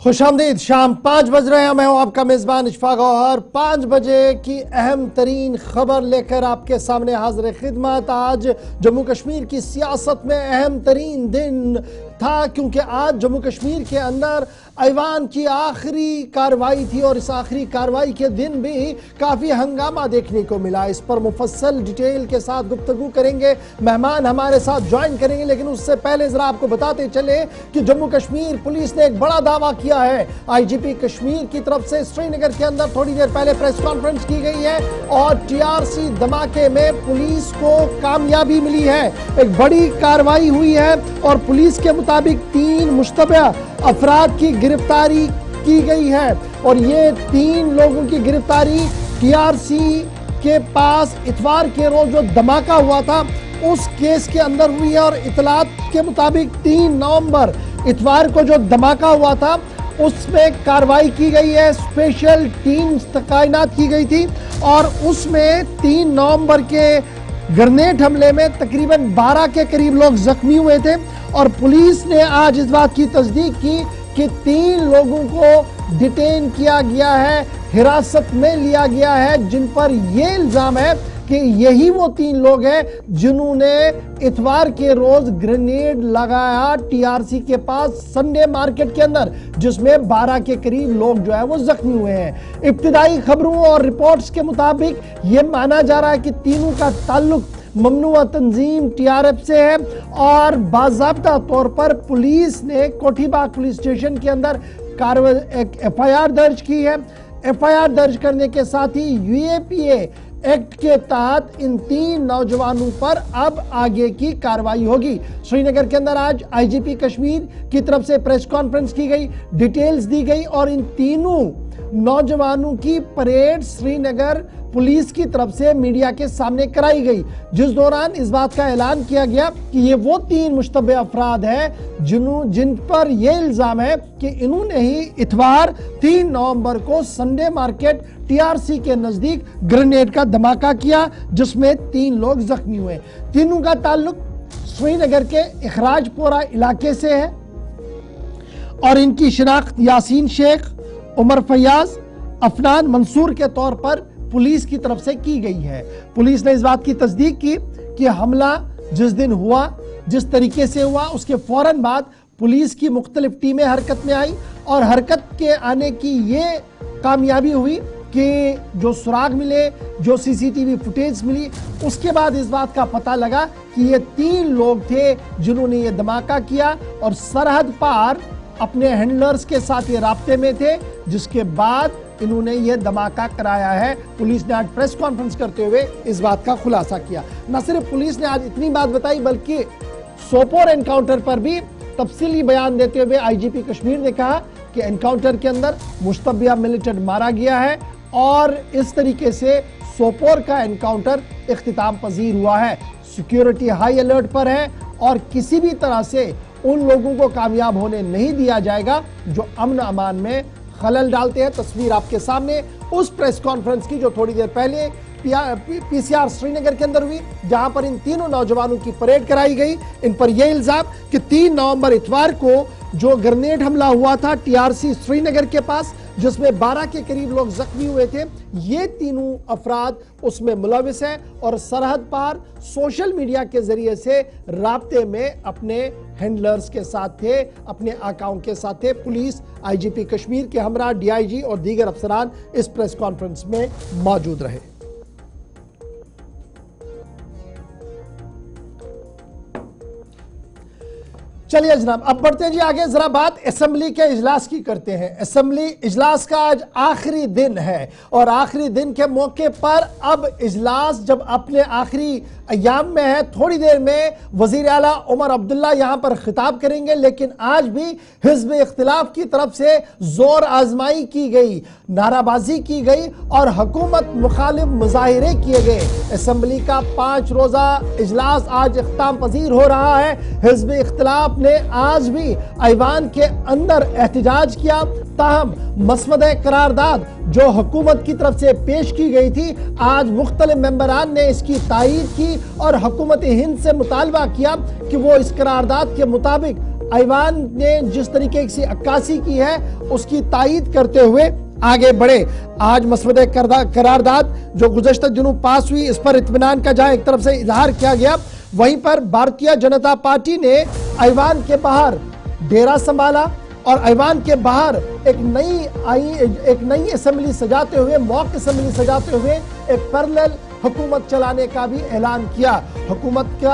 खुशामदीद। शाम 5 बज रहे हैं। मैं हूं आपका मेजबान इशफाक गौहर। 5 बजे की अहम तरीन खबर लेकर आपके सामने हाजिर खिदमत। आज जम्मू कश्मीर की सियासत में अहम तरीन दिन था, क्योंकि आज जम्मू कश्मीर के अंदर ऐवान की आखिरी कार्रवाई थी और इस आखिरी कार्रवाई के दिन भी काफ़ी हंगामा देखने को मिला। इस पर मुफस्सल डिटेल के साथ गुफ्तगू करेंगे, मेहमान हमारे साथ ज्वाइन करेंगे। लेकिन उससे पहले ज़रा आपको बताते चले कि जम्मू कश्मीर पुलिस ने एक बड़ा दावा किया है। आईजीपी कश्मीर की तरफ से श्रीनगर के अंदर थोड़ी देर पहले प्रेस कॉन्फ्रेंस की गई है और टीआरसी धमाके में पुलिस को कामयाबी मिली है। एक बड़ी कार्रवाई हुई है और पुलिस के मुताबिक 3 मुश्तबा अफराद की गिरफ्तारी की गई है और ये 3 लोगों की गिरफ्तारी टीआरसी के पास इतवार के रोज जो धमाका हुआ था उस केस के अंदर हुई है। और इतलात के मुताबिक 3 नवंबर इतवार को जो धमाका हुआ था उसमें कार्रवाई की गई है। स्पेशल टीम तैनात की गई थी और उसमें 3 नवंबर के ग्रेनेड हमले में तकरीबन 12 के करीब लोग जख्मी हुए थे और पुलिस ने आज इस बात की तस्दीक की कि 3 लोगों को डिटेन किया गया है, हिरासत में लिया गया है, जिन पर यह इल्जाम है कि यही वो 3 लोग हैं जिन्होंने इतवार के रोज ग्रेनेड लगाया टीआरसी के पास संडे मार्केट के अंदर, जिसमें 12 के करीब लोग जो है वो जख्मी हुए हैं। इब्तिदाई खबरों और रिपोर्ट्स के मुताबिक ये माना जा रहा है कि तीनों का ताल्लुक ममनुआ तंजीम टीआरएफ से है और बाज़ाब्ता तौर पर पुलिस ने कोठीबाग पुलिस स्टेशन के अंदर एक एफआईआर दर्ज की है। एफआईआर दर्ज करने के साथ ही यूएपीए एक्ट के तहत इन 3 नौजवानों पर अब आगे की कार्रवाई होगी। श्रीनगर के अंदर आज आईजीपी कश्मीर की तरफ से प्रेस कॉन्फ्रेंस की गई, डिटेल्स दी गई और इन तीनों नौजवानों की परेड श्रीनगर पुलिस की तरफ से मीडिया के सामने कराई गई, जिस दौरान इस बात का ऐलान किया गया कि ये वो 3 मुश्तबे अफराद हैं जिन पर यह इल्जाम है कि इन्होंने ही इतवार 3 नवंबर को संडे मार्केट टीआरसी के नजदीक ग्रेनेड का धमाका किया, जिसमें 3 लोग जख्मी हुए। तीनों का ताल्लुक श्रीनगर के इखराजपोरा इलाके से है और इनकी शिनाख्त यासीन शेख, उमर फयाज, अफनान मंसूर के तौर पर पुलिस की तरफ से की गई है। पुलिस ने इस बात की तस्दीक की कि हमला जिस दिन हुआ, जिस तरीके से हुआ, उसके फौरन बाद पुलिस की मुख्तलिफ टीमें हरकत में आई और हरकत के आने की ये कामयाबी हुई कि जो सुराग मिले, जो सीसीटीवी फुटेज मिली, उसके बाद इस बात का पता लगा कि ये 3 लोग थे जिन्होंने ये धमाका किया और सरहद पार अपने हैंडलर्स के साथ ये राब्ते में थे, जिसके बाद इन्होंने ये धमाका कराया है। पुलिस ने आज प्रेस कॉन्फ्रेंस करते हुए इस बात का खुलासा किया। न सिर्फ पुलिस ने आज इतनी बात बताई बल्कि सोपोर एनकाउंटर पर भी तफसीली बयान देते हुए आईजीपी कश्मीर ने कहा कि एनकाउंटर के अंदर मुश्तबा मिलिटेंट मारा गया है और इस तरीके से सोपोर का एनकाउंटर इख्तिताम पजीर हुआ है। सिक्योरिटी हाई अलर्ट पर है और किसी भी तरह से उन लोगों को कामयाब होने नहीं दिया जाएगा जो अमन अमान में खलल डालते हैं। तस्वीर आपके सामने उस प्रेस कॉन्फ्रेंस की जो थोड़ी देर पहले पीसीआर श्रीनगर के अंदर हुई, जहां पर इन तीनों नौजवानों की परेड कराई गई। इन पर यह इल्जाम कि 3 नवंबर इतवार को जो ग्रेनेड हमला हुआ था टीआरसी श्रीनगर के पास, जिसमें 12 के करीब लोग जख्मी हुए थे, ये तीनों अफराद उसमें मुलविस हैं और सरहद पार सोशल मीडिया के जरिए से राब्ते में अपने हैंडलर्स के साथ थे, अपने आकाओं के साथ थे। पुलिस, आईजीपी कश्मीर के हमरा, डीआईजी और दीगर अफसरान इस प्रेस कॉन्फ्रेंस में मौजूद रहे। चलिए जनाब, अब बढ़ते हैं जी आगे। जरा बात असेंबली के इजलास की करते हैं। असेंबली इजलास का आज आखिरी दिन है और आखिरी दिन के मौके पर अब इजलास जब अपने आखिरी अयाम में है, थोड़ी देर में वजीर आला उमर अब्दुल्ला यहां पर खिताब करेंगे, लेकिन आज भी हिज़्ब इख्तिलाफ की तरफ से जोर आजमाई की गई, नाराबाजी की गई और हुकूमत मुखालिफ मुजाहिरे किए गए। असेंबली का 5 रोजा इजलास आज इख्तिताम पजीर हो रहा है। हिज़्ब इख्तिलाफ ने आज भी ऐवान के अंदर एहतजाज किया, ताहम मसवदे करारदाद जो हुकूमत की तरफ से पेश की गई थी, आज मुख्तलिफ मेंबरान ने इसकी तायीद की और हुकूमत हिंद से मुतालबा किया कि वो इस करारदाद के मुताबिक ऐवान ने जिस तरीके से अक्कासी की है उसकी तायीद करते हुए आगे बढ़े। आज मसवदे करारदाद जो गुज़श्ता दिनों पास हुई, इस पर इत्मीनान का जहां एक तरफ से इजहार किया गया, वहीं पर भारतीय जनता पार्टी ने ऐवान के बाहर डेरा संभाला और ऐवान के बाहर एक नई असेंबली सजाते हुए, मॉक असेंबली सजाते हुए एक पैरेलल हुकूमत चलाने का भी ऐलान किया। हुकूमत का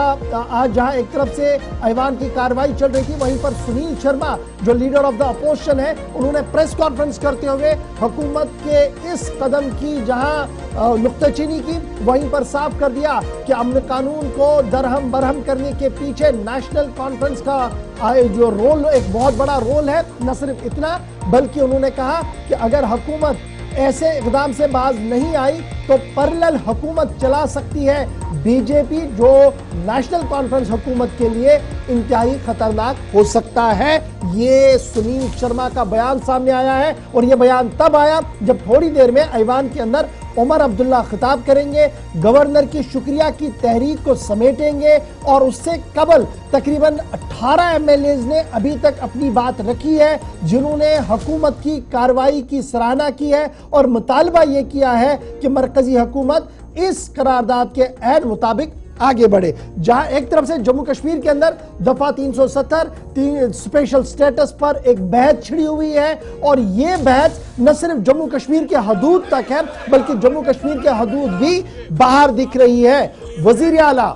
आज जहां एक तरफ से ऐवान की कार्रवाई चल रही थी, वहीं पर सुनील शर्मा जो लीडर ऑफ द अपोजिशन है, उन्होंने प्रेस कॉन्फ्रेंस करते हुए हुकूमत के इस कदम की जहां नुक्ताचीनी की, वहीं पर साफ कर दिया कि अमन कानून को दरहम बरहम करने के पीछे नेशनल कॉन्फ्रेंस का जो रोल, एक बहुत बड़ा रोल है। न सिर्फ इतना, बल्कि उन्होंने कहा कि अगर हुकूमत ऐसे इकदाम से बाज नहीं आई तो पैरेलल हुकूमत चला सकती है बीजेपी, जो नेशनल कॉन्फ्रेंस हुकूमत के लिए इंतहाई खतरनाक हो सकता है। ये सुनील शर्मा का बयान सामने आया है और ये बयान तब आया जब थोड़ी देर में ऐवान के अंदर उमर अब्दुल्ला खिताब करेंगे, गवर्नर की शुक्रिया की तहरीक को समेटेंगे और उससे कबल तकरीबन 18 एमएलएज ने अभी तक अपनी बात रखी है, जिन्होंने हुकूमत की कार्रवाई की सराहना की है और मुतालबा यह किया है कि मरकजी हुकूमत इस करारदाद के ऐन मुताबिक आगे बढ़े। जहां एक तरफ से जम्मू कश्मीर के अंदर दफा 370 स्पेशल स्टेटस पर एक बहस छिड़ी हुई है और यह बहस न सिर्फ जम्मू कश्मीर के हदूद तक है, बल्कि जम्मू कश्मीर के हदूद भी बाहर दिख रही है। वजीर आला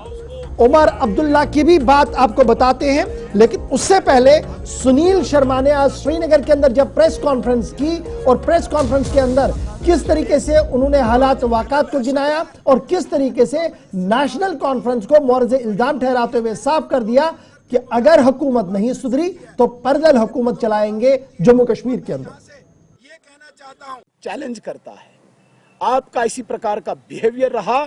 उमर अब्दुल्ला की भी बात आपको बताते हैं, लेकिन उससे पहले सुनील शर्मा ने आज श्रीनगर के अंदर जब प्रेस कॉन्फ्रेंस की और प्रेस कॉन्फ्रेंस के अंदर किस तरीके से उन्होंने हालात वाक़ात को गिनाया और किस तरीके से नेशनल कॉन्फ्रेंस को मोर्जे इल्जाम ठहराते हुए साफ कर दिया कि अगर हुकूमत नहीं सुधरी तो पैरेलल हुकूमत चलाएंगे जम्मू कश्मीर के अंदर। ये कहना चाहता हूं, चैलेंज करता है, आपका इसी प्रकार का बिहेवियर रहा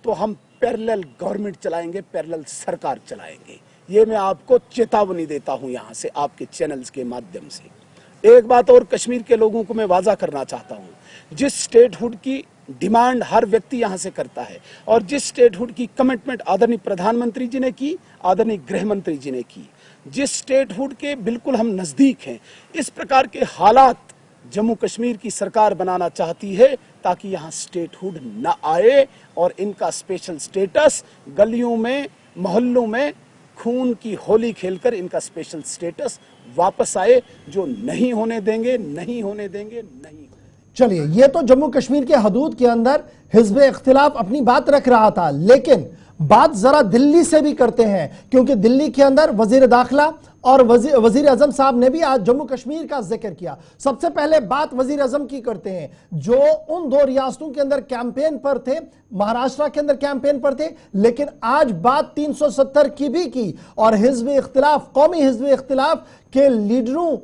तो हम पैरेलल गवर्नमेंट चलाएंगे, पैरेलल सरकार चलाएंगे। ये मैं आपको चेतावनी देता हूं यहां से, आपके चैनल्स के माध्यम से। एक बात और कश्मीर के लोगों को मैं वाजा करना चाहता हूं, जिस स्टेटहुड की डिमांड हर व्यक्ति यहां से करता है और जिस स्टेटहुड की कमिटमेंट आदरणीय प्रधानमंत्री जी ने की, आदरणीय गृह मंत्री जी ने की, जिस स्टेटहुड के बिल्कुल हम नजदीक हैं, इस प्रकार के हालात जम्मू कश्मीर की सरकार बनाना चाहती है ताकि यहां स्टेटहुड न आए और इनका स्पेशल स्टेटस गलियों में, मोहल्लों में खून की होली खेलकर इनका स्पेशल स्टेटस वापस आए, जो नहीं होने देंगे, नहीं होने देंगे, नहीं। चलिए, ये तो जम्मू कश्मीर के हदूद के अंदर हिज़्ब इख्तिलाफ अपनी बात रख रहा था, लेकिन बात जरा दिल्ली से भी करते हैं, क्योंकि दिल्ली के अंदर वजीर दाखिला और वजीर आजम साहब ने भी आज जम्मू कश्मीर का जिक्र किया। सबसे पहले बात वजीर आजम की करते हैं, जो उन दो रियासतों के अंदर कैंपेन पर थे, महाराष्ट्र के अंदर कैंपेन पर थे, लेकिन आज बात 370 की भी की और हिज़्ब इख्तिलाफ, कौमी हिज़्ब इख्तिलाफ के लीडरों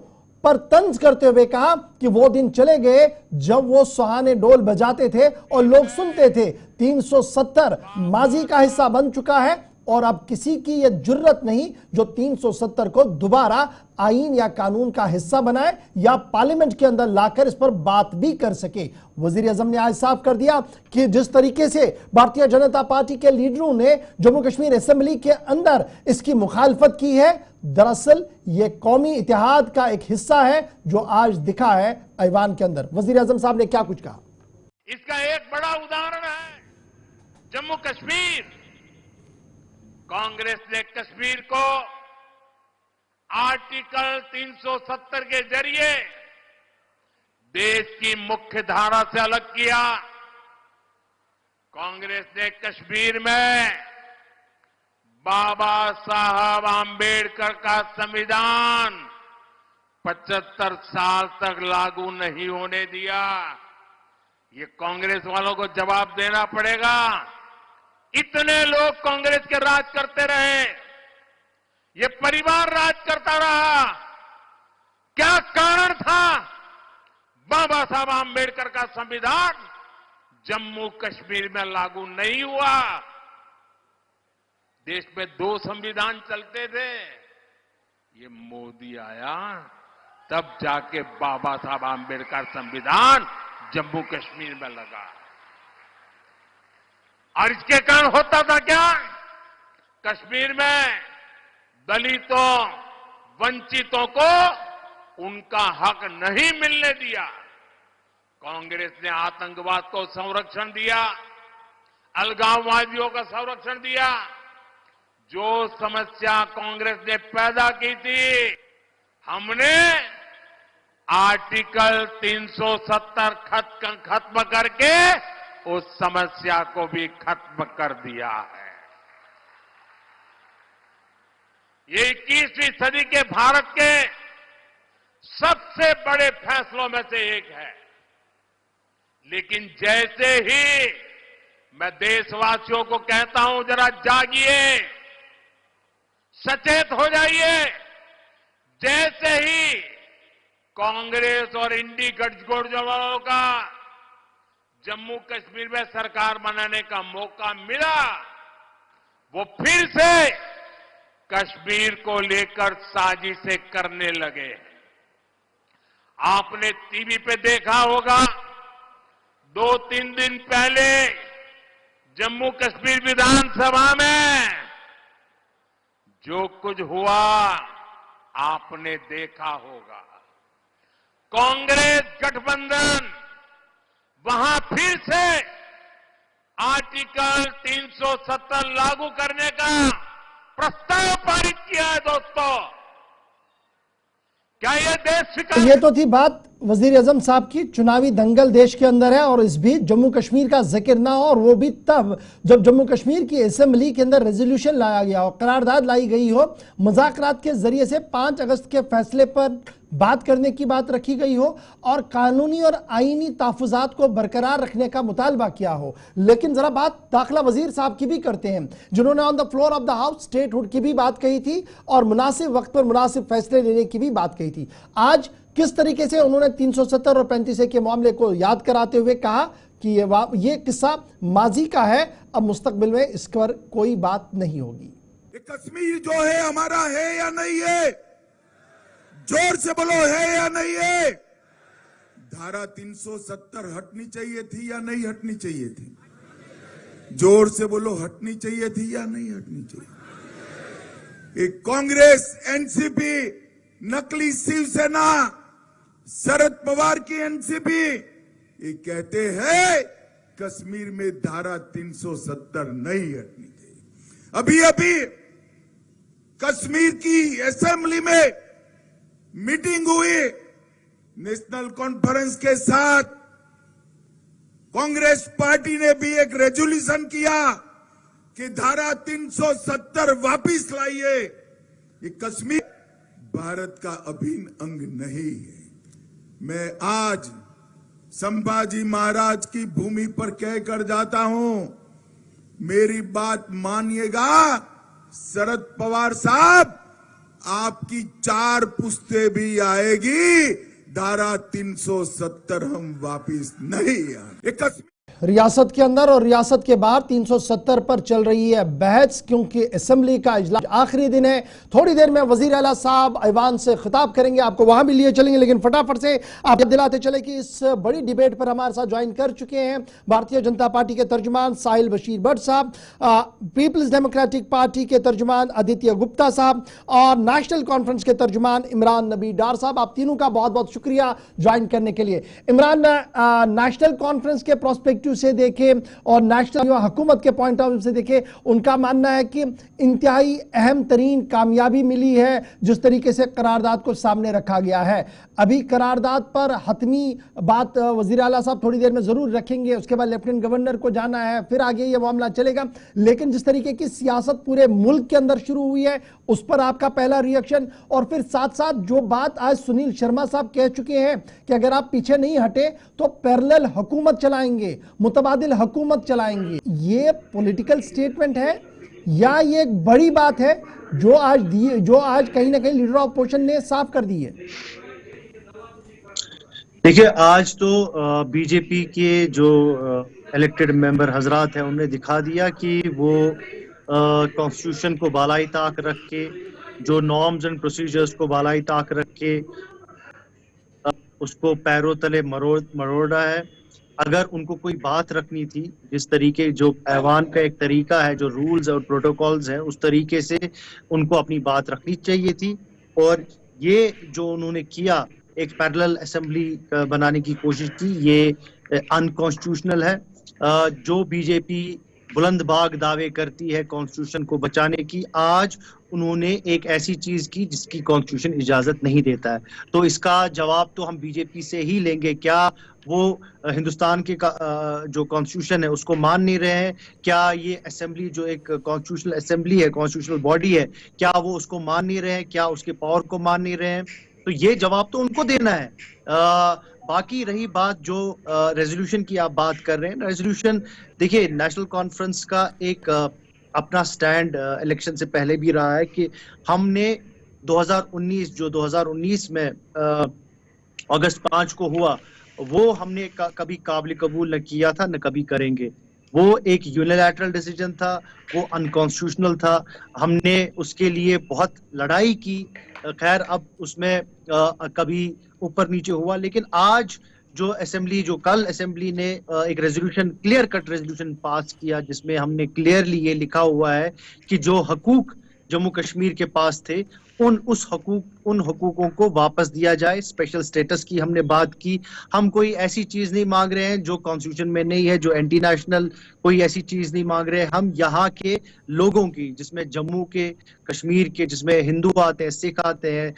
पर तंज करते हुए कहा कि वो दिन चले गए जब वो सुहाने डोल बजाते थे और लोग सुनते थे। 370 माजी का हिस्सा बन चुका है और अब किसी की यह जुर्रत नहीं जो 370 को दोबारा आईन या कानून का हिस्सा बनाए या पार्लियामेंट के अंदर लाकर इस पर बात भी कर सके। वजीर आजम ने आज साफ कर दिया कि जिस तरीके से भारतीय जनता पार्टी के लीडरों ने जम्मू कश्मीर असेंबली के अंदर इसकी मुखालफत की है, दरअसल यह कौमी इतिहाद का एक हिस्सा है जो आज दिखा है ऐवान के अंदर। वजीर आजम साहब ने क्या कुछ कहा, इसका एक बड़ा उदाहरण है जम्मू कश्मीर। कांग्रेस ने कश्मीर को आर्टिकल 370 के जरिए देश की मुख्य धारा से अलग किया। कांग्रेस ने कश्मीर में बाबा साहब आंबेडकर का संविधान 75 साल तक लागू नहीं होने दिया। ये कांग्रेस वालों को जवाब देना पड़ेगा। इतने लोग कांग्रेस के राज करते रहे, ये परिवार राज करता रहा, क्या कारण था? बाबा साहब आंबेडकर का संविधान जम्मू कश्मीर में लागू नहीं हुआ। देश में 2 संविधान चलते थे, ये मोदी आया तब जाके बाबा साहब आंबेडकर संविधान जम्मू कश्मीर में लगा। और इसके कारण होता था क्या? कश्मीर में दलितों, वंचितों को उनका हक नहीं मिलने दिया। कांग्रेस ने आतंकवाद को संरक्षण दिया, अलगाववादियों का संरक्षण दिया। जो समस्या कांग्रेस ने पैदा की थी, हमने आर्टिकल 370 खत्म करके उस समस्या को भी खत्म कर दिया है। ये 21वीं सदी के भारत के सबसे बड़े फैसलों में से एक है। लेकिन जैसे ही मैं देशवासियों को कहता हूं, जरा जागिए, सचेत हो जाइए। जैसे ही कांग्रेस और इंडी गठजोड़ों का जम्मू कश्मीर में सरकार बनाने का मौका मिला, वो फिर से कश्मीर को लेकर साजिशें करने लगे। आपने टीवी पे देखा होगा, 2-3 दिन पहले जम्मू कश्मीर विधानसभा में जो कुछ हुआ आपने देखा होगा। कांग्रेस गठबंधन वहां फिर से आर्टिकल 370 लागू करने का प्रस्ताव पारित किया है। दोस्तों, क्या ये देश स्वीकार? ये तो थी बात वजीर आजम साहब की। चुनावी दंगल देश के अंदर है और इस बीच जम्मू कश्मीर का जिक्र ना हो, और वो भी तब जब जम्मू कश्मीर की असेंबली के अंदर रेजोल्यूशन लाया गया हो, करारदाद लाई गई हो, मुज़ाकरात के जरिए से 5 अगस्त के फैसले पर बात करने की बात रखी गई हो और कानूनी और आईनी तहफ़्फ़ुज़ात को बरकरार रखने का मुतालबा किया हो। लेकिन जरा बात दाखिला वजीर साहब की भी करते हैं, जिन्होंने on the floor of the house statehood की भी बात कही थी और मुनासिब वक्त पर मुनासिब फैसले लेने की भी बात कही थी। आज किस तरीके से उन्होंने 370 और 35 के मामले को याद कराते हुए कहा कि ये किस्सा माजी का है, अब मुस्तकबिल में इस पर कोई बात नहीं होगी। कश्मीर जो है हमारा है या नहीं है? जोर से बोलो, है या नहीं है? धारा 370 हटनी चाहिए थी या नहीं हटनी चाहिए थी? जोर से बोलो, हटनी चाहिए थी या नहीं हटनी चाहिए? एक कांग्रेस, एनसीपी, नकली शिवसेना, शरद पवार की एनसीपी, ये कहते हैं कश्मीर में धारा 370 नहीं हटनी चाहिए। अभी अभी कश्मीर की असेंबली में मीटिंग हुई, नेशनल कॉन्फ्रेंस के साथ कांग्रेस पार्टी ने भी एक रेजोल्यूशन किया कि धारा 370 वापिस लाइए। ये कश्मीर भारत का अभिन्न अंग नहीं है। मैं आज संभाजी महाराज की भूमि पर कहकर जाता हूं, मेरी बात मानिएगा शरद पवार साहब, आपकी 4 पुश्ते भी आएगी, धारा 370 हम वापिस नहीं आएंगे। रियासत के अंदर और रियासत के बाहर 370 पर चल रही है बहस, क्योंकि असेंबली का इजलास आखिरी दिन है। थोड़ी देर में वजीर आला साहब ऐवान से खिताब करेंगे, आपको वहां भी लिए चलेंगे। लेकिन फटाफट से आप दिलाते चले कि इस बड़ी डिबेट पर हमारे साथ ज्वाइन कर चुके हैं भारतीय जनता पार्टी के तर्जुमान साहिल बशीर भट्ट साहब, पीपल्स डेमोक्रेटिक पार्टी के तर्जुमान आदित्य गुप्ता साहब और नेशनल कॉन्फ्रेंस के तर्जुमान इमरान नबी डार साहब। आप तीनों का बहुत बहुत शुक्रिया ज्वाइन करने के लिए। इमरान, नेशनल कॉन्फ्रेंस के प्रोस्पेक्टिव से देखें और नेशनल हुकूमत के पॉइंट ऑफ व्यू से देखें, उनका मानना है कि इंतहाई अहम तरीन कामयाबी मिली है जिस तरीके से करारदाद को सामने रखा गया है। अभी करारदाद पर हतमी बात वजीर आला साहब थोड़ी देर में जरूर रखेंगे, उसके बाद लेफ्टिनेंट गवर्नर को जाना है, फिर आगे ये मामला चलेगा। लेकिन जिस तरीके की सियासत पूरे मुल्क के अंदर शुरू हुई है, उस पर आपका पहला रिएक्शन, और फिर साथ साथ जो बात आज सुनील शर्मा साहब कह चुके हैं कि अगर आप पीछे नहीं हटे तो पैरेलल हुकूमत चलाएंगे, मुतबादिल हुकूमत चलाएंगे, ये पॉलिटिकल स्टेटमेंट है या ये एक बड़ी बात है जो आज कहीं ना कहीं लीडर ऑफ अपोजिशन ने साफ कर दी है? देखिए, आज तो बीजेपी के जो इलेक्टेड मेंबर हजरात हैं उन्होंने दिखा दिया कि वो कॉन्स्टिट्यूशन को बालाई ताक रख के, जो नॉर्म्स एंड प्रोसीजर्स को बालाई ताक रख के उसको पैरों तले मरोड़ रहा है। अगर उनको कोई बात रखनी थी, जिस तरीके जो ऐवान का एक तरीका है, जो रूल्स और प्रोटोकॉल्स हैं, उस तरीके से उनको अपनी बात रखनी चाहिए थी। और ये जो उन्होंने किया, एक पैरेलल असेंबली बनाने की कोशिश की, ये अनकॉन्स्टिट्यूशनल है। जो बीजेपी बुलंदबाग दावे करती है कॉन्स्टिट्यूशन को बचाने की, आज उन्होंने एक ऐसी चीज की जिसकी कॉन्स्टिट्यूशन इजाजत नहीं देता है। तो इसका जवाब तो हम बीजेपी से ही लेंगे। क्या वो हिंदुस्तान के जो कॉन्स्टिट्यूशन है उसको मान नहीं रहे हैं? क्या ये असेंबली जो एक कॉन्स्टिट्यूशनल असेंबली है, कॉन्स्टिट्यूशनल बॉडी है, क्या वो उसको मान नहीं रहे हैं? क्या उसके पावर को मान नहीं रहे हैं? तो ये जवाब तो उनको देना है। बाकी रही बात जो रेजोल्यूशन की आप बात कर रहे हैं, रेजोल्यूशन देखिए, नेशनल कॉन्फ्रेंस का एक अपना स्टैंड इलेक्शन से पहले भी रहा है कि हमने 2019 में अगस्त 5 को हुआ, वो हमने कभी काबिल कबूल न किया था न कभी करेंगे। वो एक यूनिलैटरल डिसीजन था, वो अनकॉन्स्टिट्यूशनल था। हमने उसके लिए बहुत लड़ाई की। खैर अब उसमें कभी ऊपर नीचे हुआ, लेकिन आज जो असेंबली, जो कल असेंबली ने एक resolution, clear cut resolution pass किया, जिसमें हमने क्लियरली ये लिखा हुआ है कि जो हकूक जम्मू कश्मीर के पास थे उन हकूकों को वापस दिया जाए। स्पेशल स्टेटस की हमने बात की। हम कोई ऐसी चीज नहीं मांग रहे हैं जो कॉन्स्टिट्यूशन में नहीं है, जो एंटी नेशनल कोई ऐसी चीज नहीं मांग रहे हैं। हम यहाँ के लोगों की, जिसमें जम्मू के, कश्मीर के, जिसमें हिंदू आते हैं, सिख आते हैं,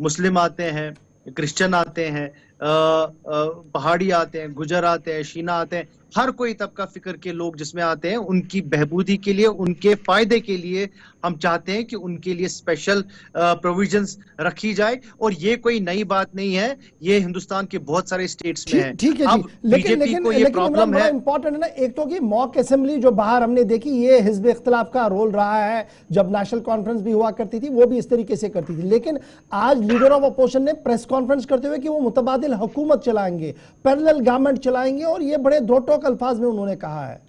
मुस्लिम आते हैं, क्रिश्चियन आते हैं, पहाड़ी आते हैं, गुजर आते हैं, शीना आते हैं, हर कोई तबका फिक्र के लोग जिसमें आते हैं, उनकी बहबूदी के लिए, उनके फायदे के लिए हम चाहते हैं कि उनके लिए स्पेशल प्रोविजंस रखी जाए। और ये कोई नई बात नहीं है, ये हिंदुस्तान के बहुत सारे स्टेट्स में है। ठीक है जी, लेकिन को ये प्रॉब्लम है। इंपॉर्टेंट है ना, एक तो कि मॉक असेंबली जो बाहर हमने देखी, ये हिजब इख्तिलाफ का रोल रहा है। जब नेशनल कॉन्फ्रेंस भी हुआ करती थी वो भी इस तरीके से करती थी, लेकिन आज लीडर ऑफ अपोजिशन ने प्रेस कॉन्फ्रेंस करते हुए कि वो मुतबादिल हुकूमत चलाएंगे, पैरेलल गवर्नमेंट चलाएंगे, और ये बड़े दो टोक अल्फाज में उन्होंने कहा है।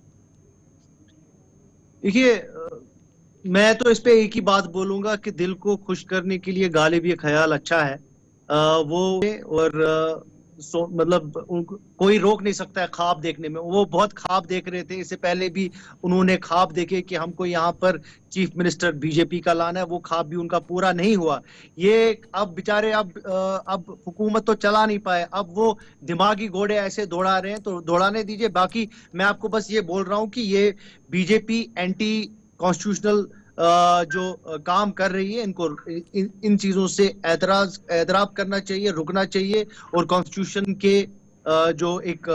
देखिए, मैं तो इस पे एक ही बात बोलूंगा कि दिल को खुश करने के लिए गालिब ये ख्याल अच्छा है। वो और मतलब कोई रोक नहीं सकता है ख्वाब देखने में। वो बहुत ख्वाब देख रहे थे, इससे पहले भी उन्होंने ख्वाब देखे कि हमको यहाँ पर चीफ मिनिस्टर बीजेपी का लाना है। वो ख्वाब भी उनका पूरा नहीं हुआ। ये अब बेचारे अब हुकूमत तो चला नहीं पाए, अब वो दिमागी घोड़े ऐसे दौड़ा रहे हैं, तो दौड़ाने दीजिए। बाकी मैं आपको बस ये बोल रहा हूँ कि ये बीजेपी एंटी कॉन्स्टिट्यूशनल जो काम कर रही है, इनको इन चीजों से एतराब करना चाहिए, रुकना चाहिए, और कॉन्स्टिट्यूशन के जो एक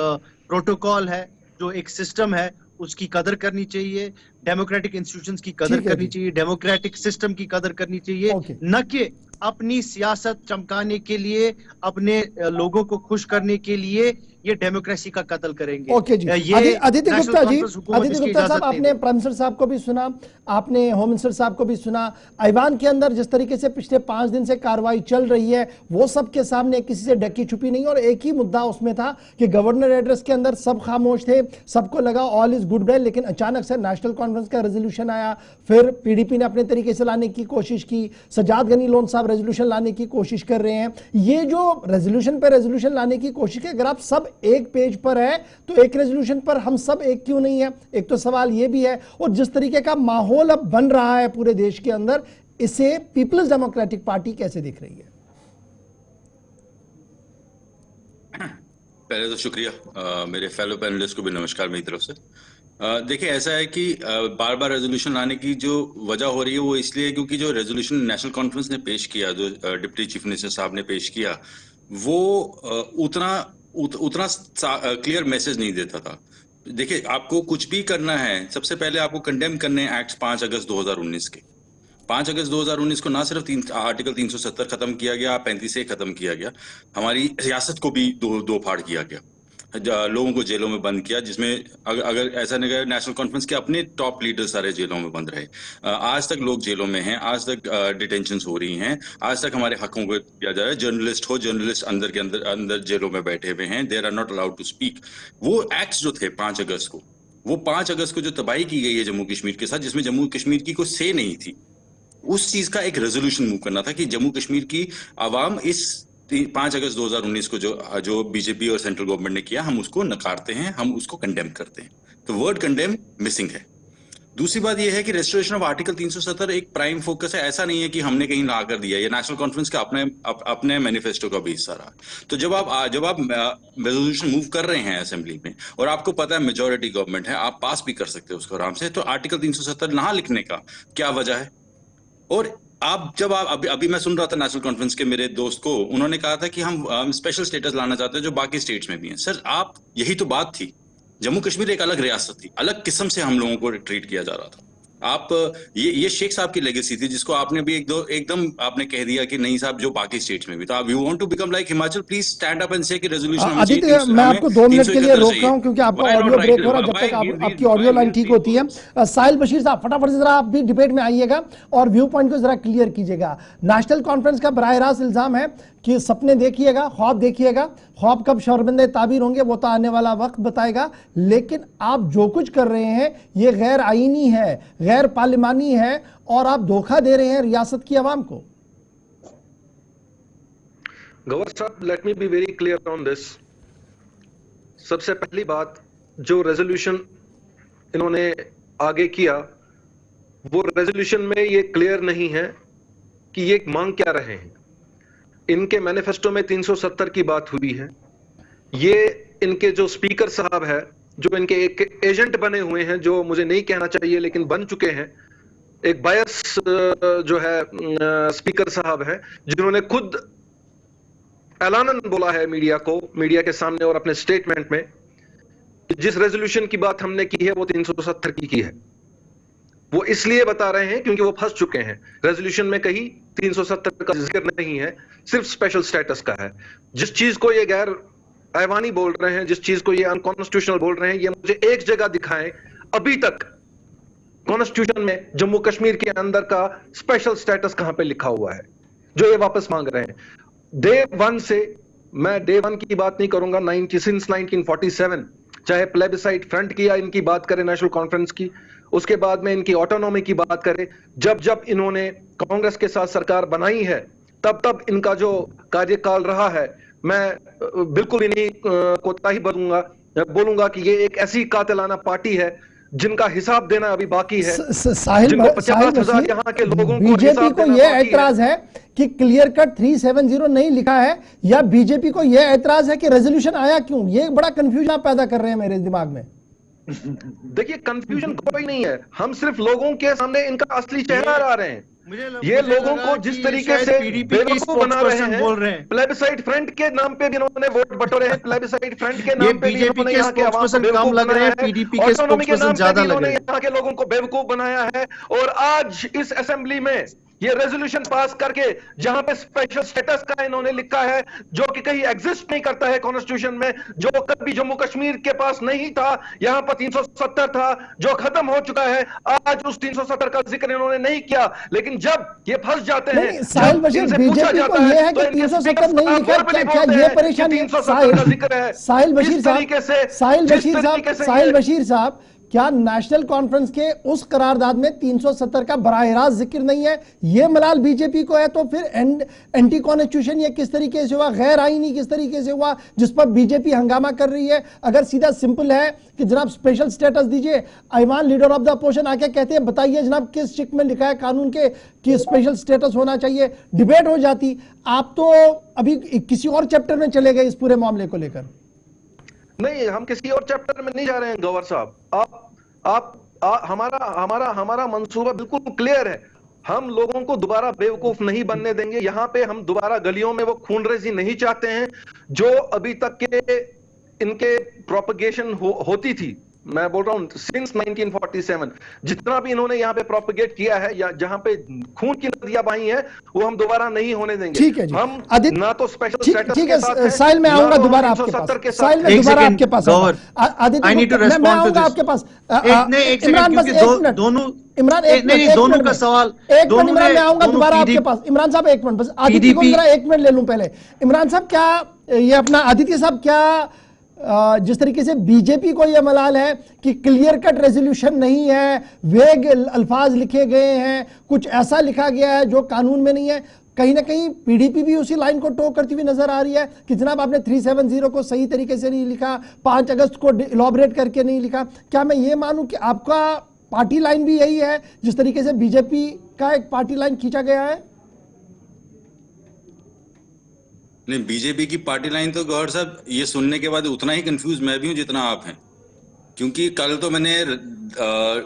प्रोटोकॉल है, जो एक सिस्टम है, उसकी कदर करनी चाहिए। डेमोक्रेटिक इंस्टीट्यूशंस की कदर करनी चाहिए, डेमोक्रेटिक सिस्टम की कदर करनी चाहिए, न कि अपनी सियासत चमकाने के लिए, अपने लोगों को खुश करने के लिए ये डेमोक्रेसी का कत्ल करेंगे। ओके जी, आदित्य गुप्ता जी, आदित्य गुप्ता साहब, आपने प्राइम मिनिस्टर साहब को भी सुना, आपने होम मिनिस्टर साहब को भी सुना। ऐवान के अंदर जिस तरीके से पिछले 5 दिन से कार्रवाई चल रही है, वो सबके सामने किसी से ढकी छुपी नहीं, और एक ही मुद्दा उसमें था कि गवर्नर एड्रेस के अंदर सब खामोश थे, सबको लगा ऑल इज गुड, लेकिन अचानक से नेशनल कॉन्फ्रेंस का रेजोल्यूशन आया, फिर पीडीपी ने अपने तरीके से लाने की कोशिश की, सजाद गनी लोन साहब रेजोल्यूशन लाने की कोशिश कर रहे हैं। ये जो रेजोल्यूशन पे रेजोल्यूशन लाने की कोशिश है, अगर आप सब एक पेज पर है तो एक रेजोल्यूशन पर हम सब एक क्यों नहीं है? एक तो सवाल ये भी है। और जिस तरीके का माहौल अब बन रहा है पूरे देश के अंदर, इसे पीपल्स डेमोक्रेटिक पार्टी कैसे देख रही है? पहले तो शुक्रिया, मेरे फेलो पैनलिस्ट को भी नमस्कार मेरी तरफ से। देखिए, ऐसा है कि बार बार रेजोल्यूशन लाने की जो वजह हो रही है वो इसलिए क्योंकि जो रेजोल्यूशन नेशनल कॉन्फ्रेंस ने पेश किया, जो डिप्टी चीफ मिनिस्टर साहब ने पेश किया, वो उतना क्लियर मैसेज नहीं देता था। देखिए, आपको कुछ भी करना है, सबसे पहले आपको कंडेम करने हैं एक्ट 5 अगस्त 2019 के। 5 अगस्त 2019 को ना सिर्फ आर्टिकल 370 खत्म किया गया, 35A खत्म किया गया, हमारी सियासत को भी दो फाड़ किया गया, लोगों को जेलों में बंद किया, जिसमें अगर ऐसा नहीं गया, नेशनल कॉन्फ्रेंस के अपने टॉप लीडर सारे जेलों में बंद रहे। आज तक लोग जेलों में हैं, आज तक डिटेंशंस हो रही हैं, आज तक हमारे हकों को दिया जा रहा है। जर्नलिस्ट अंदर जेलों में बैठे हुए हैं, they are not allowed to speak. वो एक्ट्स जो थे 5 अगस्त को, वो 5 अगस्त को जो तबाही की गई है जम्मू कश्मीर के साथ, जिसमें जम्मू कश्मीर की कोई से नहीं थी, उस चीज का एक रेजोल्यूशन मूव करना था कि जम्मू कश्मीर की आवाम इस 5 अगस्त 2019 को जो बीजेपी और सेंट्रल गवर्नमेंट ने किया, हम उसको नकारते हैं, हम उसको कंडेम करते हैं। तो वर्ड कंडेम मिसिंग है। दूसरी बात यह है कि रेस्टोरेशन ऑफ आर्टिकल 370 एक प्राइम फोकस है, ऐसा नहीं है कि हमने कहीं ला कर दिया। ये नेशनल कॉन्फ्रेंस का अपने मैनिफेस्टो का भी हिस्सा रहा। तो जब आप रेजोल्यूशन मूव कर रहे हैं असेंबली में और आपको पता है मेजोरिटी गवर्नमेंट है, आप पास भी कर सकते हो उसको आराम से, तो आर्टिकल 370 ना लिखने का क्या वजह है? और जब अभी मैं सुन रहा था नेशनल कॉन्फ्रेंस के मेरे दोस्त को, उन्होंने कहा था कि हम स्पेशल स्टेटस लाना चाहते हैं जो बाकी स्टेट्स में भी है। सर, यही तो बात थी। जम्मू कश्मीर एक अलग रियासत थी, अलग किस्म से हम लोगों को ट्रीट किया जा रहा था। ये शेख साहब की लेगेसी थी, जिसको आपने भी एकदम आपने कह दिया कि नहीं साहब, जो बाकी स्टेट्स में भी था। You want to become like Himachal, please stand up and say कि रेजोल्यूशन। आदित्य, मैं आपको 2 मिनट के लिए रोक रहा हूं क्योंकि आपका ऑडियो ब्रेक हो रहा है। जब तक आपकी ऑडियो लाइन ठीक होती है, साहिल बशीर साहब फटाफट से जरा आप भी डिबेट में आइएगा और व्यू पॉइंट को जरा क्लियर कीजिएगा। नेशनल कॉन्फ्रेंस का बराह रास्त इल्जाम है कि सपने देखिएगा, ख्वाब देखिएगा, ख्वाब कब शर्मिंदे ताबीर होंगे वो तो आने वाला वक्त बताएगा, लेकिन आप जो कुछ कर रहे हैं ये गैर आईनी है, गैर पार्लिमानी है और आप धोखा दे रहे हैं रियासत की आवाम को। गवर्नर साहब, let me be very clear on this. सबसे पहली बात, जो रेजोल्यूशन इन्होंने आगे किया वो रेजोल्यूशन में ये क्लियर नहीं है कि ये मांग क्या रहे हैं। इनके मैनिफेस्टो में 370 की बात हुई है। ये इनके जो स्पीकर साहब है, जो इनके एक एजेंट बने हुए हैं, जो मुझे नहीं कहना चाहिए लेकिन बन चुके हैं, एक बायस जो है स्पीकर साहब है, जिन्होंने खुद ऐलानन बोला है मीडिया को, मीडिया के सामने और अपने स्टेटमेंट में, जिस रेजोल्यूशन की बात हमने की है वो 370 की है। वो इसलिए बता रहे हैं क्योंकि वो फंस चुके हैं। रेजोल्यूशन में कहीं 370 का जिक्र नहीं है, सिर्फ स्पेशल स्टेटस का है। जिस चीज को ये गैर ऐवानी बोल रहे हैं, जिस चीज को ये अनकॉन्स्टिट्यूशनल बोल रहे हैं, ये मुझे एक जगह दिखाएं अभी तक कॉन्स्टिट्यूशन में जम्मू कश्मीर के अंदर का स्पेशल स्टेटस कहां पे लिखा हुआ है जो ये वापस मांग रहे हैं। डे 1 से, मैं डे 1 की बात नहीं करूंगा, सिंस 1947, चाहे प्लेबिसाइट फ्रंट की या इनकी बात करें नेशनल कॉन्फ्रेंस की, उसके बाद में इनकी ऑटोनॉमी की बात करें, जब जब इन्होंने कांग्रेस के साथ सरकार बनाई है तब तब इनका जो कार्यकाल रहा है, मैं बिल्कुल भी नहीं कोताही बोलूंगा कि ये एक ऐसी कातिलाना पार्टी है जिनका हिसाब देना अभी बाकी है। साहिल बशीर, यहाँ के लोगों को बीजेपी को यह ऐतराज है कि क्लियर कट 370 नहीं लिखा है, या बीजेपी को यह ऐतराज है कि रेजोल्यूशन आया क्यों? ये बड़ा कंफ्यूजन आप पैदा कर रहे हैं मेरे दिमाग में। देखिए, कंफ्यूजन कोई नहीं है, हम सिर्फ लोगों के सामने इनका असली चेहरा ला रहे हैं। ये लोगों को जिस तरीके से बेवकूफ बना रहे हैं, प्लेबिसाइट फ्रंट के नाम पे भी इन्होंने वोट बटोरे हैं, प्लेबिसाइट फ्रंट के नाम पे भी इन्होंने यहाँ के आवाम को बेवकूफ बनाया है, ऑटोनॉमी के नाम पे भी इन्होंने यहाँ के लोगों को बेवकूफ बनाया है। और आज इस असेंबली में ये रेजोल्यूशन पास करके जहां पे स्पेशल स्टेटस का इन्होंने लिखा है, जो कि कहीं एग्जिस्ट नहीं करता है कॉन्स्टिट्यूशन में, जो कभी जम्मू कश्मीर के पास नहीं था, यहां पर 370 था जो खत्म हो चुका है। आज उस 370 का जिक्र इन्होंने नहीं किया, लेकिन जब ये फंस जाते हैं, साहिल बशीर, बीजेपी को यह है कि 370 नहीं लिखा, क्या ये परेशानी? साहिल बशीर साहब, क्या नेशनल कॉन्फ्रेंस के उस करारदाद में 370 का बराह रास्त जिक्र नहीं है? ये मलाल बीजेपी को है, तो फिर एंटी कॉन्स्टिट्यूशन ये किस तरीके से हुआ, गैर आईनी किस तरीके से हुआ, जिस पर बीजेपी हंगामा कर रही है? अगर सीधा सिंपल है कि जनाब स्पेशल स्टेटस दीजिए, ऐवान लीडर ऑफ द अपोजिशन आके कहते हैं बताइए जनाब किस शिक में लिखा है कानून के कि स्पेशल स्टेटस होना चाहिए, डिबेट हो जाती। आप तो अभी किसी और चैप्टर में चले गए इस पूरे मामले को लेकर। नहीं, हम किसी और चैप्टर में नहीं जा रहे हैं गवर्नर साहब। हमारा मंसूबा बिल्कुल क्लियर है। हम लोगों को दोबारा बेवकूफ नहीं बनने देंगे। यहाँ पे हम दोबारा गलियों में वो खूनरेजी नहीं चाहते हैं जो अभी तक के इनके प्रोपगेशन होती थी। मैं बोल रहा हूं सिंस 1947 जितना भी इन्होंने यहाँ पे प्रोपगेट किया है, या जहाँ पे खून की नदियां बही हैं, वो हम दोबारा नहीं होने देंगे। ठीक है जी, हम ना तो स्पेशल स्टेटस ठीक है। साहिल में आऊंगा दोबारा आपके पास, साहिल में दोबारा आपके पास आदित्य, मैं आऊंगा आपके पास। इमरान बस दोनों का सवाल, एक मिनट इमरान, मैं आऊंगा दोबारा आपके पास। इमरान साहब एक मिनट बस, आदित्य को जरा 1 मिनट ले लूं पहले। इमरान साहब, क्या ये अपना आदित्य साहब, क्या जिस तरीके से बीजेपी को यह मलाल है कि क्लियर कट रेजोल्यूशन नहीं है, वेग अल्फाज लिखे गए हैं, कुछ ऐसा लिखा गया है जो कानून में नहीं है, कहीं ना कहीं पीडीपी भी उसी लाइन को टो करती हुई नजर आ रही है कि जनाब आपने 370 को सही तरीके से नहीं लिखा, 5 अगस्त को इलॉबरेट करके नहीं लिखा। क्या मैं ये मानूं कि आपका पार्टी लाइन भी यही है जिस तरीके से बीजेपी का एक पार्टी लाइन खींचा गया है? नहीं, बीजेपी की पार्टी लाइन तो गौर साहब, ये सुनने के बाद उतना ही कंफ्यूज मैं भी हूं जितना आप हैं। क्योंकि कल तो मैंने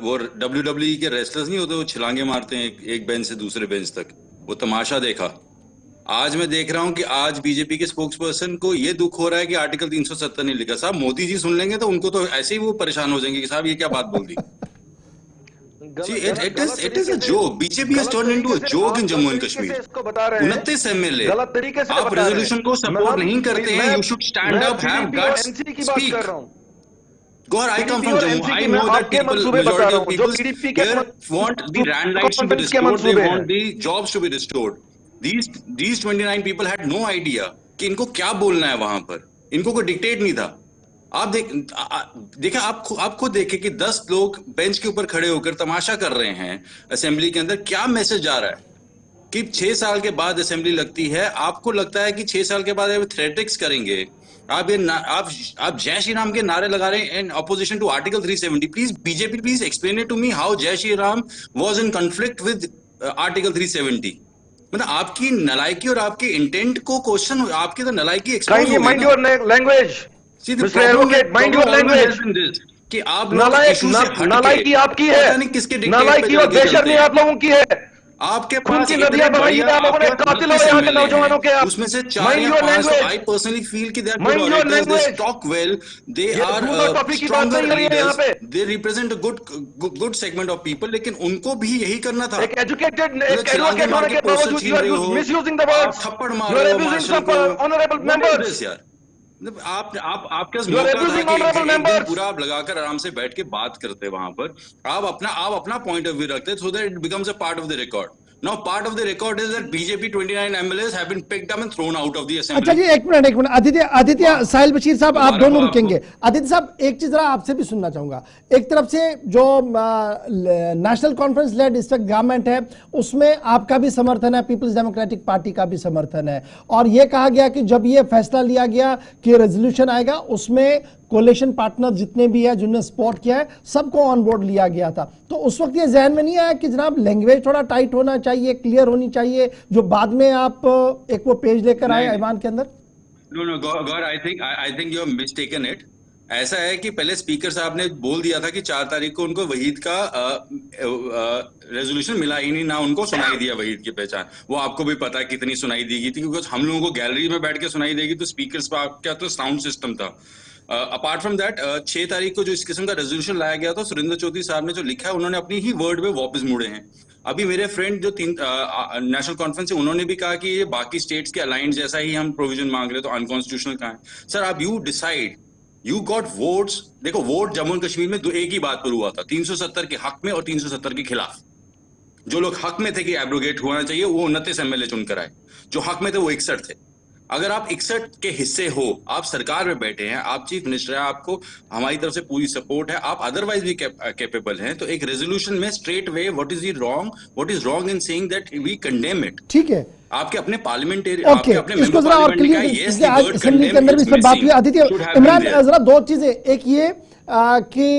वो WWE के रेसलर्स नहीं होते, वो छलांगे मारते हैं एक बेंच से दूसरे बेंच तक, वो तमाशा देखा। आज मैं देख रहा हूं कि आज बीजेपी के स्पोक्स पर्सन को ये दुख हो रहा है कि आर्टिकल 370 नहीं लिखा। साहब मोदी जी सुन लेंगे तो उनको तो ऐसे ही वो परेशान हो जाएंगे कि साहब ये क्या बात बोल दी। See, it is a joke. BJP has turned into a joke in Jammu and Kashmir. 29 MLA. गलत तरीके से आप रेजोल्यूशन को सपोर्ट नहीं करते हैं. You should stand up, have guts, speak. God, I come from Jammu. I know that majority of people here want the land rights to be restored. They want the jobs to be restored. These 29 people had no idea कि इनको क्या बोलना है वहां पर. इनको कोई dictate नहीं था. आप देखा आप खुद देखे कि 10 लोग बेंच के ऊपर खड़े होकर तमाशा कर रहे हैं असेंबली के अंदर. क्या मैसेज जा रहा है कि 6 साल के बाद असेंबली लगती है. आपको लगता है कि 6 साल के बाद थ्रेटिक्स करेंगे. आप जय श्री राम के नारे लगा रहे हैं in opposition to article 370. Please BJP, please explain it to me how Jai Shri Ram was in conflict with article 370. मतलब आपकी नलायकी और आपके इंटेंट को क्वेश्चन, आपकी तो नलायकी एक्सपोज हो mind your language. Mr. Advocate, mind your language. कि आप नालायकी आपकी है, नालायकी और बेशर्मी आप लोगों की है. आपके खून की नदियां बहाई हैं आप लोगों ने, कातिल हो यहाँ के नौजवानों के. उसमें से 4 या 5 I personally feel कि they talk well, they are stronger leaders, they represent a good segment of people. लेकिन उनको भी यही करना था. एक एजुकेटेड एडवोकेट होने के बावजूद you are misusing the words, थप्पड़ you मार are रहे हो abusing some honorable members. यार आपके पूरा आप लगाकर आराम से बैठ के बात करते वहां पर. आप अपना पॉइंट ऑफ व्यू रखते so that it becomes a part of the record. Now part of the record is that BJP 29 MLAs have been picked up and thrown out of the assembly. अच्छा जी, एक minute Aditya साहिल बशीर साहब, आप दोनों रुकेंगे. आदित्य साहब, एक चीज जरा आपसे भी सुनना चाहूंगा. एक तरफ से जो नेशनल कॉन्फ्रेंस लेड इस वक्त गवर्नमेंट है उसमें आपका भी समर्थन है, पीपल्स डेमोक्रेटिक पार्टी का भी समर्थन है, और यह कहा गया कि जब यह फैसला लिया गया कि रेजोल्यूशन आएगा उसमें कोलिशन पार्टनर जितने भी है जिन्होंने सपोर्ट किया है सबको ऑन बोर्ड लिया गया था. तो उस वक्त ये जहन में नहीं आया कि जनाब लैंग्वेज थोड़ा टाइट होना चाहिए, क्लियर होनी चाहिए, जो बाद में आप एक वो पेज लेकर आए ऐवान के अंदर? No God, I think you have mistaken it. ऐसा है कि पहले स्पीकर साहब ने बोल दिया था कि 4 तारीख को उनको वहीद का रेजोल्यूशन मिला ही नहीं, ना उनको सुनाई दिया वहीद की पहचान. वो आपको भी पता है कितनी सुनाई दी गई थी, क्योंकि हम लोगों को गैलरी में बैठ के सुनाई देगी तो स्पीकर क्या तो साउंड सिस्टम था. अपार्ट फ्रॉम दैट 6 तारीख को जो इस किस्म का रेजोल्यूशन लाया गया था, सुरेंद्र चौधरी साहब ने जो लिखा है उन्होंने अपनी ही वर्ड में वापस मुड़े हैं. अभी मेरे फ्रेंड जो 3 नेशनल कॉन्फ्रेंस है उन्होंने भी कहा कि ये बाकी स्टेट्स के अलाइंस जैसा ही हम प्रोविजन मांग रहे तो अनकॉन्स्टिट्यूशनल कहाँ है. सर आप you decide, you got votes. देखो वोट जम्मू एंड कश्मीर में एक ही बात पर हुआ था, 370 के हक में और 370 के खिलाफ. जो लोग हक में थे कि एब्रोगेट होना चाहिए वो 29 MLA चुनकर आए, जो हक में थे वो 61 थे. अगर आप 61 के हिस्से हो, आप सरकार में बैठे हैं, आप चीफ मिनिस्टर हैं, आपको हमारी तरफ से पूरी सपोर्ट है, आप अदरवाइज भी कैपेबल हैं, तो एक रेजोल्यूशन में straight way what is wrong in saying that we condemn it. ठीक है, आपके अपने पार्लियामेंट्री, आपके अपने मेंबर पार्लियामेंट का यस की वर्ड असेंबली के अंदर भी इस पर बात हुई. आदित्य, इमरान जरा 2 चीजें, एक ये कि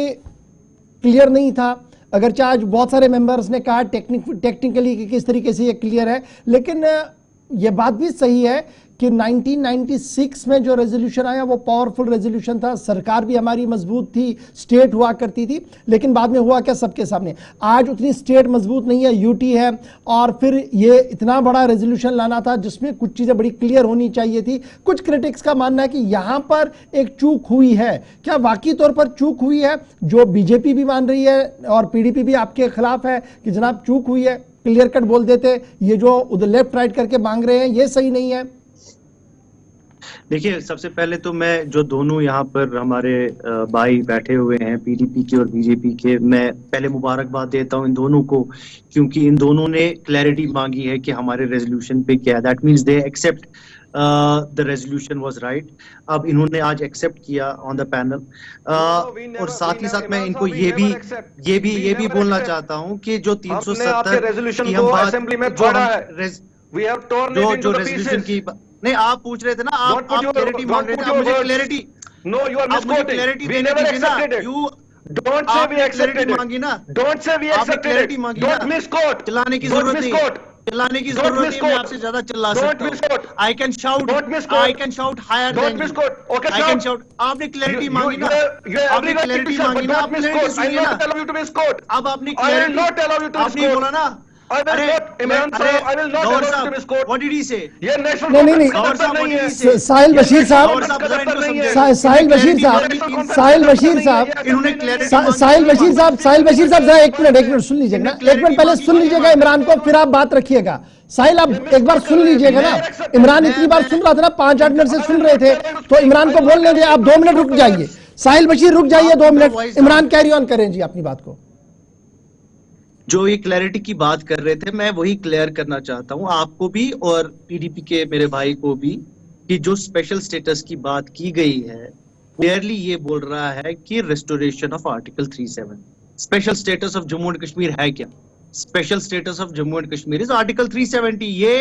क्लियर नहीं था, अगरचे आज बहुत सारे मेंबर्स ने कहा टेक्निकली कि किस तरीके से ये क्लियर है, लेकिन ये बात भी सही है कि 1996 में जो रेजोल्यूशन आया वो पावरफुल रेजोल्यूशन था, सरकार भी हमारी मजबूत थी, स्टेट हुआ करती थी, लेकिन बाद में हुआ क्या सबके सामने. आज उतनी स्टेट मजबूत नहीं है, यूटी है, और फिर ये इतना बड़ा रेजोल्यूशन लाना था जिसमें कुछ चीजें बड़ी क्लियर होनी चाहिए थी. कुछ क्रिटिक्स का मानना है कि यहां पर एक चूक हुई है. क्या वाकई तौर पर चूक हुई है, जो बीजेपी भी मान रही है और पीडीपी भी आपके खिलाफ है कि जनाब चूक हुई है, क्लियर कट बोल देते, ये जो उधर लेफ्ट राइट करके मांग रहे हैं ये सही नहीं है? देखिए, सबसे पहले तो मैं जो दोनों यहाँ पर हमारे भाई बैठे हुए हैं पीडीपी के और बीजेपी के, मैं पहले मुबारकबाद देता हूँ इन दोनों को, क्योंकि इन दोनों ने क्लैरिटी मांगी है कि हमारे रेजोल्यूशन पे क्या है. That means they accept the resolution was right. अब इन्होंने आज एक्सेप्ट किया ऑन द पैनल. और साथ ही साथ मैं इनको ये भी बोलना चाहता हूँ कि जो 370 की हम बात, जो रेजोल्यूशन की नहीं आप पूछ रहे थे ना, आप क्लैरिटी मांग रहे थे, मुझे clarity, no you are misquoting. Clarity we never accepted it. Don't say we accepted it. मांगी ना, Don't say we आपने accepted clarity it. मांगी Don't ना, misquote. चिल्लाने की Don't जरूरत नहीं, misquote. चिल्लाने की Don't जरूरत नहीं, मैं misquote. आपसे ज्यादा चिल्ला Don't सकता misquote. हूँ. I can shout, Don't misquote. I can shout higher Don't than you. misquote. Okay, I can shout. shout. आपने clarity You मांगी ना, have आपने every right to clarity shout, मांगी but ना, don't आप clarity misquote. I will सुनिए ना. not allow you to misquote. अब आपने I will clarity, not allow you to आपने misquote. बोला ना, I will not, Imran अरे sir, I will not Gaur allow you साहब, to misquote. what did he say? ये नेशनल नहीं, नहीं, कॉन्फ्रेंस नहीं। का नहीं है। से- साहिल बशीर साहब, गौर साहब, जरा इनको समझाइए। साहिल बशीर साहब, साहिल बशीर साहब, इन्होंने clarity साहिल बशीर साहब, साहिल बशीर साहब, जरा एक मिनट सुन लीजिएगा, एक मिनट पहले सुन लीजिएगा इमरान को, फिर आप बात रखिएगा. साहिल आप एक बार सुन लीजिएगा ना, इमरान इतनी बार सुन रहा था ना, 5-8 मिनट से सुन रहे थे, तो इमरान को बोलने दें. आप 2 मिनट रुक जाइए, साहिल बशीर रुक जाइए 2 मिनट, इमरान कैरी ऑन करें जी अपनी बात को. जो ये क्लैरिटी की बात कर रहे थे, मैं वही क्लियर करना चाहता हूं आपको भी और पीडीपी के मेरे भाई को भी, कि जो स्पेशल स्टेटस की बात की गई है, क्लियरली ये बोल रहा है कि restoration of article 37. Special status of Jammu and Kashmir है क्या? Special status of Jammu and Kashmir is article 370. ये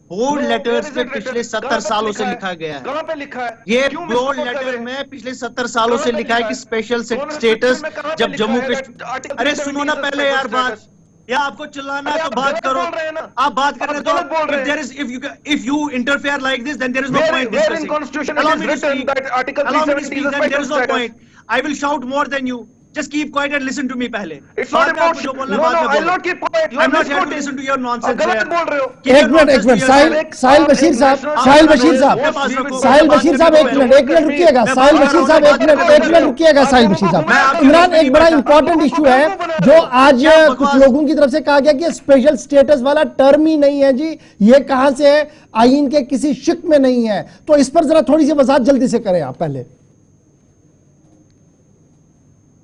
बोल्ड लेटर्स में पिछले 70 सालों से लिखा गया है. कहां पे लिखा है? ये क्यों बोल्ड misquote कर लेटर रहे हैं? में पिछले 70 सालों से लिखा है कि स्पेशल स्टेटस जब जम्मू कश्मीर. अरे सुनो ना पहले यार बात, या आपको चिल्लाना है तो बात करो, आप बात कर रहे हो तो if you interfere like this, then there is no point Where in constitution it is written that article 370 is a then there special is no status? point. I will shout more than you. Just keep quiet and listen to me पहले. It's not बाद में आपको about जो बोलना no, बाद में I'll बोलो. not keep quiet. You are I'm not here to misquoting. listen to your nonsense. गलत बोल रहे हो. एक मिनट साहिल बशीर साहब, साहिल बशीर साहब, साहिल बशीर साहब, एक मिनट रुकिएगा, साहिल बशीर साहब एक मिनट रुकिएगा, साहिल बशीर साहब. इमरान, एक बड़ा इंपॉर्टेंट इशू है जो आज कुछ लोगों की तरफ से कहा गया कि स्पेशल स्टेटस वाला टर्म ही नहीं है जी, ये कहां से है, आईन के किसी शिक में नहीं है, तो इस पर जरा थोड़ी सी वजाहत जल्दी से करें आप पहले.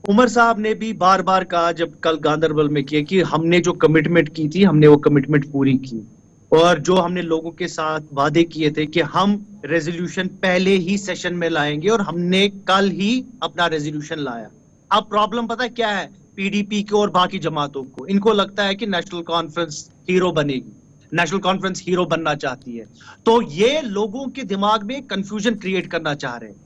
उमर साहब ने भी बार बार कहा जब कल गांधरबल में किया कि हमने जो कमिटमेंट की थी, हमने वो कमिटमेंट पूरी की, और जो हमने लोगों के साथ वादे किए थे कि हम रेजोल्यूशन पहले ही सेशन में लाएंगे, और हमने कल ही अपना रेजोल्यूशन लाया. अब प्रॉब्लम पता है क्या है? पीडीपी को और बाकी जमातों को, इनको लगता है कि नेशनल कॉन्फ्रेंस हीरो बनेगी, नेशनल कॉन्फ्रेंस हीरो बनना चाहती है, तो ये लोगों के दिमाग में कंफ्यूजन क्रिएट करना चाह रहे हैं.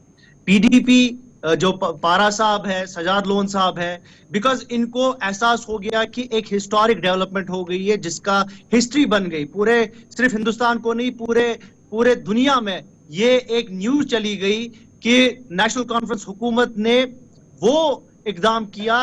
पीडीपी जो पारा साहब है, सजाद लोन साहब है, बिकॉज इनको एहसास हो गया कि एक हिस्टोरिक डेवलपमेंट हो गई है जिसका हिस्ट्री बन गई, पूरे सिर्फ हिंदुस्तान को नहीं, पूरे दुनिया में ये एक न्यूज चली गई कि नेशनल कॉन्फ्रेंस हुकूमत ने वो इकदाम किया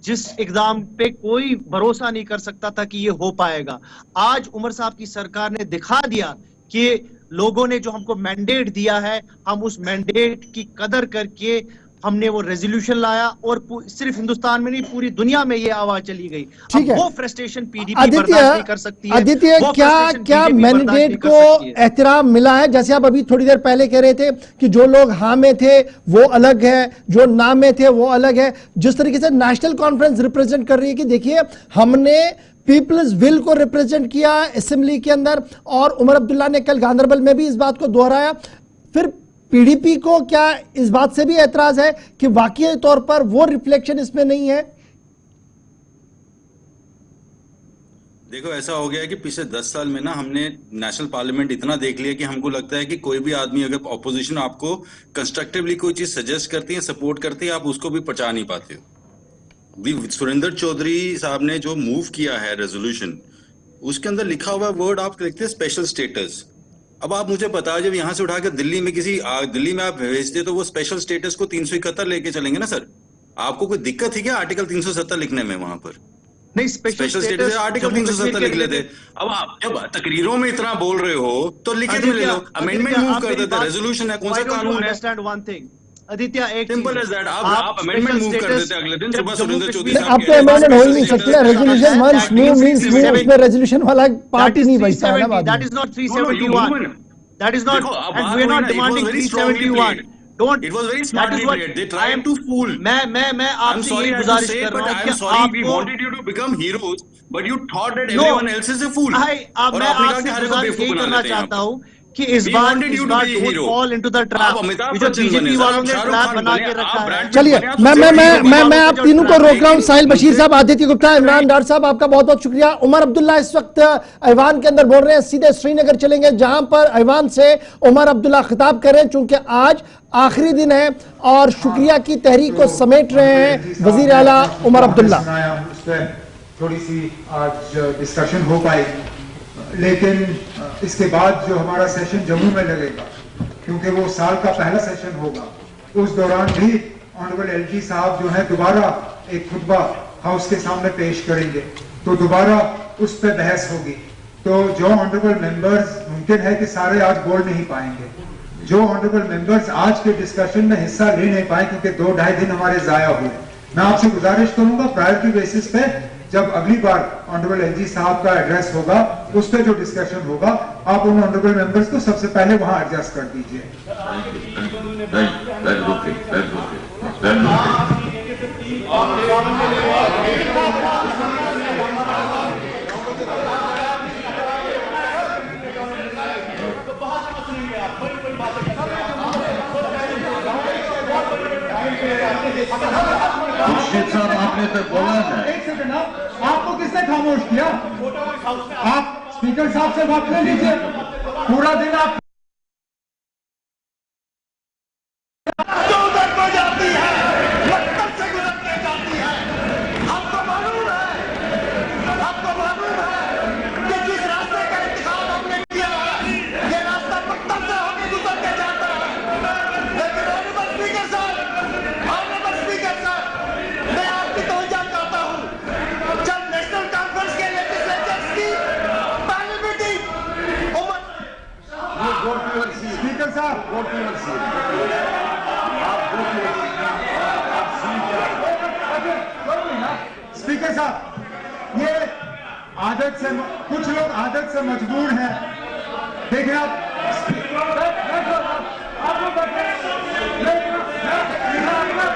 जिस इकदाम पे कोई भरोसा नहीं कर सकता था कि ये हो पाएगा. आज उमर साहब की सरकार ने दिखा दिया कि लोगों ने जो हमको मैंडेट दिया है, हम उस मैंडेट की कदर करके हमने वो रेजोल्यूशन लाया, और सिर्फ हिंदुस्तान में नहीं पूरी दुनिया में ये आवाज चली गई. ठीक है, वो फ्रस्ट्रेशन पीडीपी बर्दाश्त नहीं कर सकती है. आदित्य, क्या मैंडेट को एहतराम मिला है? जैसे आप अभी थोड़ी देर पहले कह रहे थे कि जो लोग हाँ में थे वो अलग है, जो ना में थे वो अलग है. जिस तरीके से नेशनल कॉन्फ्रेंस रिप्रेजेंट कर रही है कि देखिए हमने पीपल्स विल को रिप्रेजेंट किया असेंबली के अंदर, और उमर अब्दुल्ला ने कल गांधरबल में भी इस बात को दोहराया. फिर पीडीपी को क्या इस बात से भी एतराज है कि वाकई तौर पर वो रिफ्लेक्शन इसमें नहीं है? देखो, ऐसा हो गया है कि पिछले 10 साल में ना हमने नेशनल पार्लियामेंट इतना देख लिया कि हमको लगता है कि कोई भी आदमी, अगर ऑपोजिशन आपको कंस्ट्रक्टिवली कोई चीज सजेस्ट करती है, सपोर्ट करती है, आप उसको भी पचा नहीं पाते हो. सुरेंद्र चौधरी साहब ने जो मूव किया है रेजोल्यूशन, उसके अंदर लिखा हुआ वर्ड आप लिखते हैं स्पेशल स्टेटस. अब आप मुझे बताओ, जब यहां से उठाकर दिल्ली में आप भेजते तो वो स्पेशल स्टेटस को 371 लेके चलेंगे ना सर? आपको कोई दिक्कत थी क्या आर्टिकल 370 लिखने में? वहां पर नहीं, स्पेशल स्टेटस आर्टिकल 370 लिख लेते. अब आप जब तकरीरों में इतना बोल रहे हो तो लिखित में ले लो, अमेंडमेंट मूव कर देते. रेजोल्यूशन है, कौन सा कानून है? अंडरस्टैंड वन थिंग आदित्य, एक सिंपल एज दैट. आप अमेंडमेंट मूव कर देते अगले दिन सुबह. सुरेंद्र चौधरी अब तो अमेंडमेंट हो ही नहीं सकती है. Resolution once move means move, उसमें रेजोल्यूशन वाला पार्ट ही नहीं बचता है ना बाद में. That is not 371. That is not, and we are not demanding 371. Don't. It was very smartly played. They tried to fool. मैं आपसे यही गुजारिश कर रहा हूँ कि आपको, we wanted you to become heroes, but you thought that everyone else is a fool. मैं आपसे गुजारिश यही करना चाहता हूँ कि इस बार don't fall into the trap, ये जो बीजेपी वालों ने ट्रैप बना के रखा है। चलिए मैं आप तीनों को रोक रहा हूं। साहिल बशीर साहब, आदित्य गुप्ता, इमरान डार साहब, आपका बहुत बहुत शुक्रिया। उमर अब्दुल्ला इस वक्त ऐवान के अंदर बोल रहे हैं, सीधे श्रीनगर चलेंगे जहां पर ऐवान से उमर अब्दुल्ला खिताब कर रहे हैं, चूंकि आज आखिरी दिन है और शुक्रिया की तहरीक को समेट रहे हैं वजीर आला उमर अब्दुल्ला। थोड़ी सी आज डिस्कशन हो पाई, लेकिन इसके बाद जो हमारा सेशन जम्मू में लगेगा, क्योंकि वो साल का पहला सेशन होगा, उस दौरान भी ऑनरेबल एलजी साहब जो है दोबारा एक खुतबा हाउस के सामने पेश करेंगे, तो दोबारा उस पर बहस होगी। तो जो ऑनरेबल मेंबर्स, मुमकिन है कि सारे आज बोल नहीं पाएंगे, जो ऑनरेबल मेंबर्स आज के डिस्कशन में हिस्सा ले नहीं पाए क्योंकि 2-2.5 दिन हमारे जाया हुए, मैं आपसे गुजारिश करूंगा प्रायोरिटी बेसिस पे जब अगली बार ऑनरेबल एलजी साहब का एड्रेस होगा, उस पर जो डिस्कशन होगा, आप उन ऑनरेबल मेंबर्स को सबसे पहले वहां एडजस्ट कर दीजिए। साहब आपने तो बोला है, एक सेकंड, आपको किसने खामोश किया? आप स्पीकर साहब से बात कर लीजिए। पूरा दिन आप स्पीकर साहब, स्पीकर साहब, ये आदत से, कुछ लोग आदत से मजबूर हैं। देखिए आप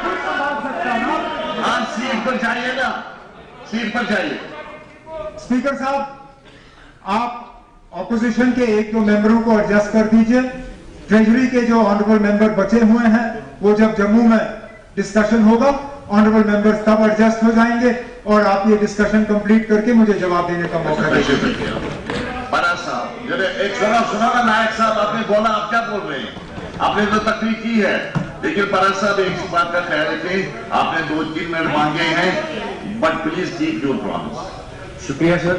खुद संभाल सकता ना, आप सीट पर जाइए ना, सीट पर जाइए। स्पीकर साहब, आप ऑपोजिशन के 1-2 मेंबरों को एडजस्ट कर दीजिए। ट्रेजरी के जो ऑनरेबल मेंबर बचे हुए हैं, वो जब जम्मू में डिस्कशन होगा, ऑनरेबल मेंबर्स तब एडजस्ट हो जाएंगे और आप ये डिस्कशन कंप्लीट करके मुझे जवाब देने का मौका दीजिए। बड़ा साहब, एक सुना ना नायक साहब, आपने बोला, आप क्या बोल रहे हैं? आपने तो तकलीफ की है, लेकिन बड़ा साहब एक बात का ख्याल रखें, आपने 2-3 मिनट मांगे हैं, but please keep your promise. शुक्रिया सर।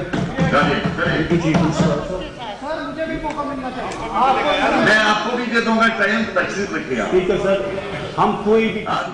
मैं आपको भी दे दूंगा टाइम, तकसीर रखिएगा। ठीक है सर, हम कोई भी आप